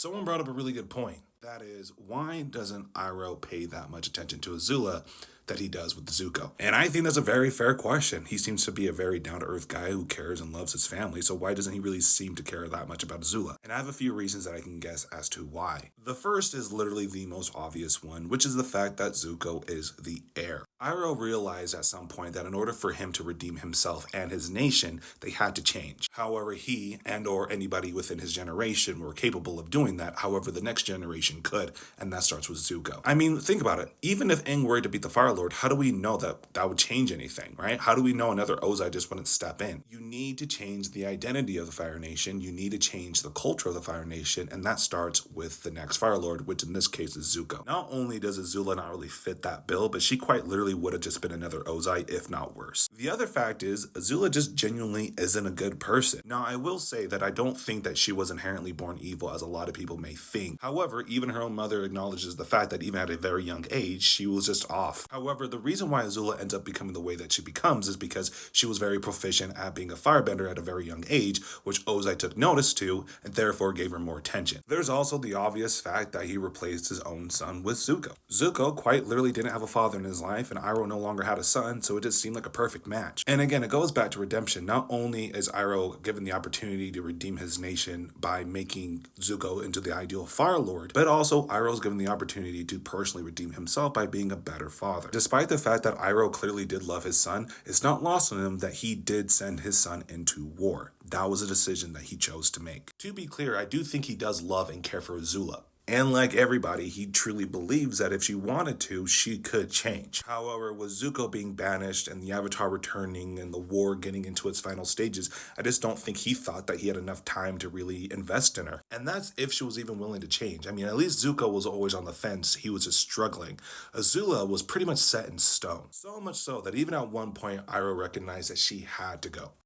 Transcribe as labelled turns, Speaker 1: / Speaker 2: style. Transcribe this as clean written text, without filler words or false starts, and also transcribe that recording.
Speaker 1: Someone brought up a really good point. That is, why doesn't Iroh pay that much attention to Azula that he does with Zuko? And I think that's a very fair question. He seems to be a very down to earth guy who cares and loves his family, so why doesn't he really seem to care that much about Azula? And I have a few reasons that I can guess as to why. The first is literally the most obvious one, which is the fact that Zuko is the heir. Iroh realized at some point that in order for him to redeem himself and his nation, they had to change. However, he and or anybody within his generation were capable of doing that. However, the next generation could, and that starts with Zuko. I mean, think about it. Even if Aang were to beat the Fire Lord, how do we know that that would change anything, right? How do we know another Ozai just wouldn't step in? You need to change the identity of the Fire Nation. You need to change the culture of the Fire Nation, and that starts with the next Fire Lord, which in this case is Zuko. Not only does Azula not really fit that bill, but she quite literally would have just been another Ozai, if not worse. The other fact is, Azula just genuinely isn't a good person. Now, I will say that I don't think that she was inherently born evil, as a lot of people may think. However, even her own mother acknowledges the fact that even at a very young age, she was just off. However, the reason why Azula ends up becoming the way that she becomes is because she was very proficient at being a firebender at a very young age, which Ozai took notice to, and therefore gave her more attention. There's also the obvious fact that he replaced his own son with Zuko. Zuko quite literally didn't have a father in his life, and Iroh no longer had a son, so it just seemed like a perfect match. And again, it goes back to redemption. Not only is Iroh given the opportunity to redeem his nation by making Zuko into the ideal Fire Lord, but also Iroh's given the opportunity to personally redeem himself by being a better father. Despite the fact that Iroh clearly did love his son, it's not lost on him that he did send his son into war. That was a decision that he chose to make. To be clear, I do think he does love and care for Azula. And like everybody, he truly believes that if she wanted to, she could change. However, with Zuko being banished and the Avatar returning and the war getting into its final stages, I just don't think he thought that he had enough time to really invest in her. And that's if she was even willing to change. I mean, at least Zuko was always on the fence. He was just struggling. Azula was pretty much set in stone. So much so that even at one point, Iroh recognized that she had to go.